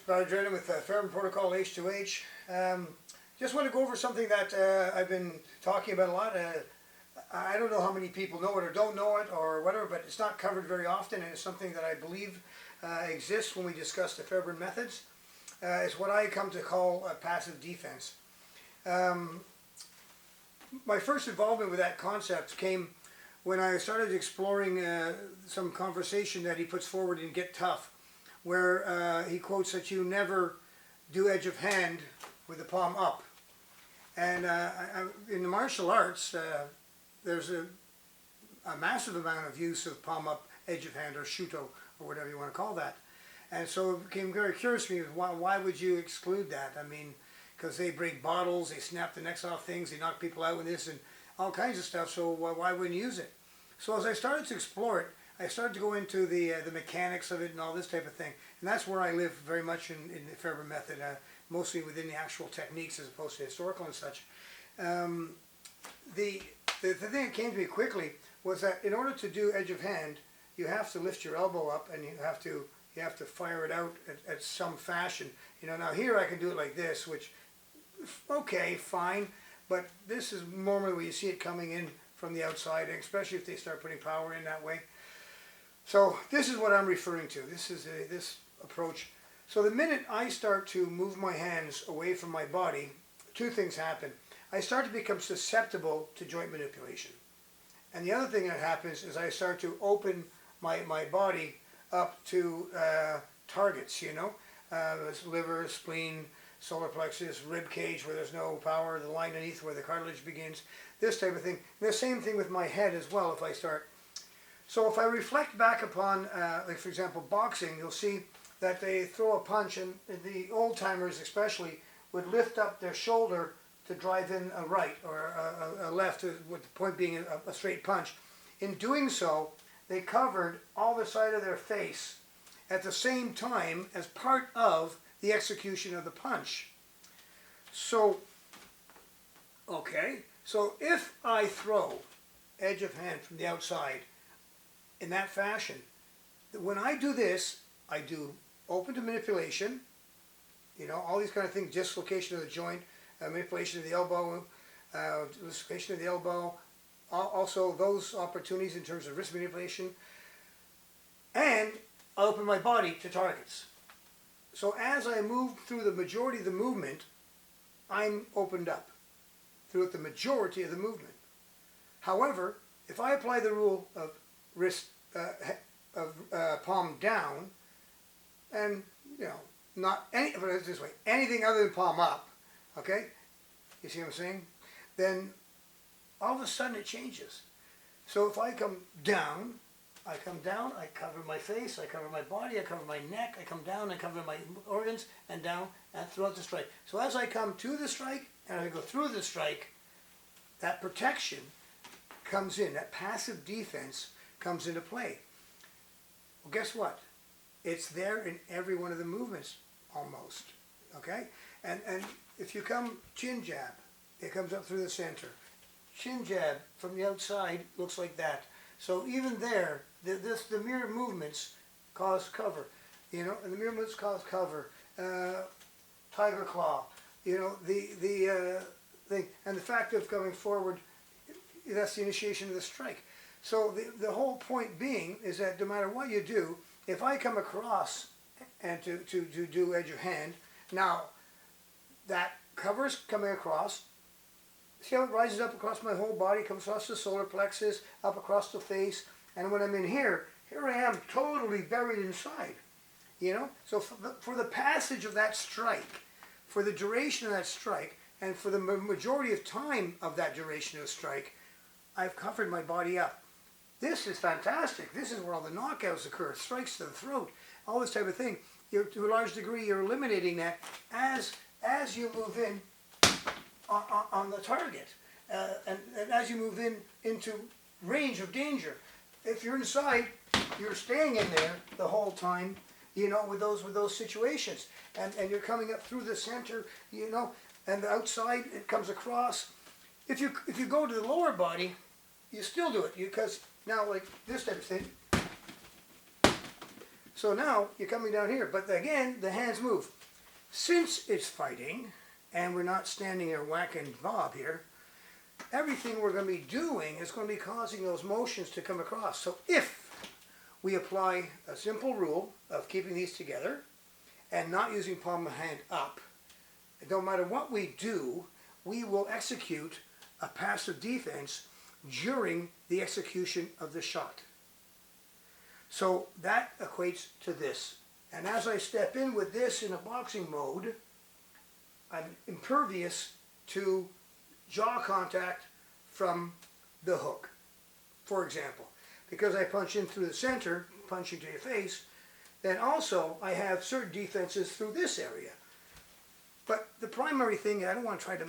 with Fairbairn Protocol H2H. Just want to go over something that I've been talking about a lot. I don't know how many people know it or don't know it or whatever, but it's not covered very often, and it's something that I believe exists when we discuss the Fairbairn methods. It's what I come to call passive defense. My first involvement with that concept came when I started exploring some conversation that he puts forward in Get Tough, where he quotes that you never do edge of hand with the palm up. And in the martial arts, there's a massive amount of use of palm up, edge of hand, or shuto, or whatever you want to call that. And so it became very curious to me, why would you exclude that? I mean, because they break bottles, they snap the necks off things, they knock people out with this, and all kinds of stuff, so why wouldn't you use it? So as I started to explore it, I started to go into the mechanics of it and all this type of thing. And that's where I live very much in the Fairbairn method, mostly within the actual techniques as opposed to historical and such. The thing that came to me quickly was that in order to do edge of hand, you have to lift your elbow up and you have to fire it out at some fashion. You know, now here I can do it like this, which, okay, fine, but this is normally where you see it coming in from the outside, and especially if they start putting power in that way. So this is what I'm referring to. This is this approach. So the minute I start to move my hands away from my body, two things happen. I start to become susceptible to joint manipulation. And the other thing that happens is I start to open my body up to targets, you know, liver, spleen, solar plexus, rib cage where there's no power, the line beneath where the cartilage begins, this type of thing. And the same thing with my head as well if I start. So if I reflect back upon, like for example, boxing, you'll see that they throw a punch, and the old timers especially would lift up their shoulder to drive in a right or a left, with the point being a straight punch. In doing so, they covered all the side of their face at the same time as part of the execution of the punch. So, okay, so if I throw edge of hand from the outside in that fashion, when I do this, I do open to manipulation, you know, all these kind of things, dislocation of the joint, manipulation of the elbow, dislocation of the elbow, also those opportunities in terms of wrist manipulation, and I open my body to targets. So as I move through the majority of the movement, I'm opened up throughout the majority of the movement. However, if I apply the rule of wrist, palm down, and you know, not any, but it's this way, anything other than palm up, okay? You see what I'm saying? Then all of a sudden it changes. So if I come down, I cover my face, I cover my body, I cover my neck, I come down, I cover my organs, and down, and throughout the strike. So as I come to the strike, and I go through the strike, that protection comes in, that passive defense comes into play. Well, guess what? It's there in every one of the movements, almost, okay? And if you come chin jab, it comes up through the center. Chin jab from the outside looks like that. So even there, the mere movements cause cover, you know, and the mere movements cause cover. Tiger claw, you know, the thing, and the fact of coming forward, that's the initiation of the strike. So the whole point being is that no matter what you do, if I come across and to do edge of hand, now that cover's coming across. See how it rises up across my whole body, comes across the solar plexus, up across the face, and when I'm in here I am totally buried inside, you know? So for the passage of that strike, for the duration of that strike, and for the majority of time of that duration of the strike, I've covered my body up. This is fantastic. This is where all the knockouts occur, strikes to the throat, all this type of thing. To a large degree, you're eliminating that as you move in on the target, and as you move into range of danger. If you're inside, you're staying in there the whole time, you know, with those situations, and you're coming up through the center, you know, and the outside it comes across. If you go to the lower body, you still do it because now like this type of thing. So now you're coming down here, but again, the hands move. Since it's fighting, and we're not standing there whacking Bob here, everything we're going to be doing is going to be causing those motions to come across. So if we apply a simple rule of keeping these together and not using palm of hand up, no matter what we do, we will execute a passive defense during the execution of the shot. So that equates to this. And as I step in with this in a boxing mode, I'm impervious to jaw contact from the hook, for example. Because I punch in through the center, punching to your face, then also I have certain defenses through this area. But the primary thing, I don't want to try to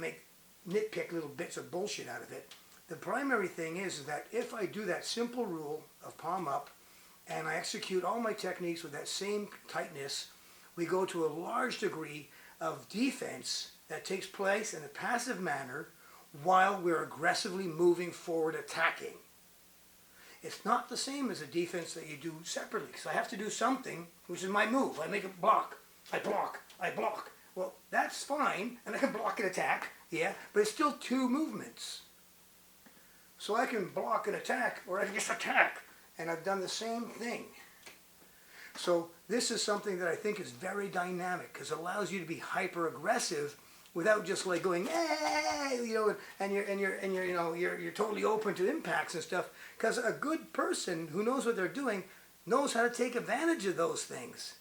nitpick little bits of bullshit out of it. The primary thing is that if I do that simple rule of palm up, and I execute all my techniques with that same tightness, we go to a large degree of defense that takes place in a passive manner while we're aggressively moving forward attacking. It's not the same as a defense that you do separately, because I have to do something, which is my move. I make a block, I block, I block. Well, that's fine, and I can block and attack, yeah, but it's still two movements. So I can block and attack, or I can just attack, and I've done the same thing. So this is something that I think is very dynamic, because it allows you to be hyper aggressive without just like going, hey, you know, and you're totally open to impacts and stuff. Because a good person who knows what they're doing knows how to take advantage of those things.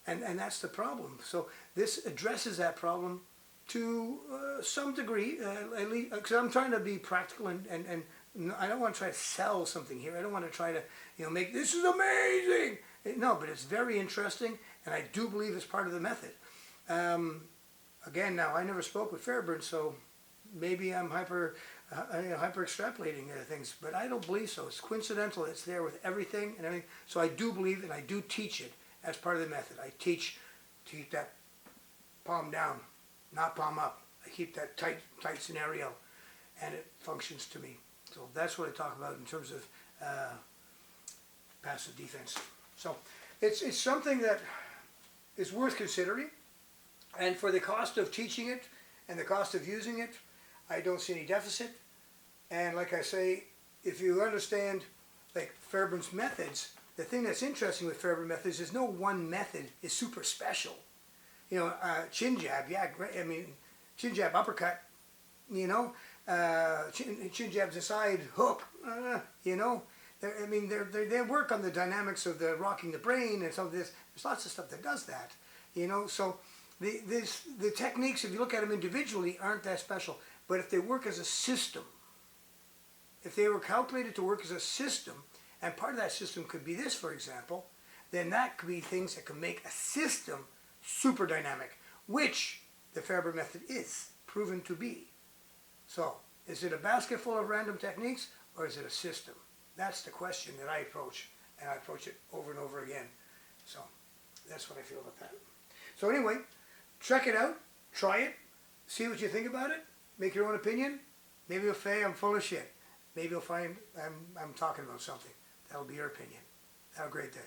And that's the problem. So this addresses that problem to some degree, at least, because I'm trying to be practical and I don't want to try to sell something here. I don't want to try to, make this is amazing. No, but it's very interesting, and I do believe it's part of the method. Again, now I never spoke with Fairbairn, so maybe I'm hyper extrapolating things, but I don't believe so. It's coincidental. It's there with everything and everything. So I do believe, and I do teach it as part of the method. I teach to keep that palm down, not palm up. I keep that tight scenario, and it functions to me. So that's what I talk about in terms of passive defense. So it's something that is worth considering, and for the cost of teaching it and the cost of using it, I don't see any deficit. And like I say, if you understand like Fairbairn's methods, the thing that's interesting with Fairbairn methods is no one method is super special. Chin jab, yeah, great. I mean, chin jab, uppercut, chin jabs aside, hook, they work on the dynamics of the rocking the brain and some of this. There's lots of stuff that does that, So the techniques, if you look at them individually, aren't that special. But if they work as a system, if they were calculated to work as a system, and part of that system could be this, for example, then that could be things that can make a system super dynamic, which the Fairbairn method is proven to be. So, is it a basket full of random techniques, or is it a system? That's the question that I approach, and I approach it over and over again. So, that's what I feel about that. So anyway, check it out, try it, see what you think about it, make your own opinion. Maybe you'll say I'm full of shit. Maybe you'll find I'm talking about something. That'll be your opinion. Have a great day.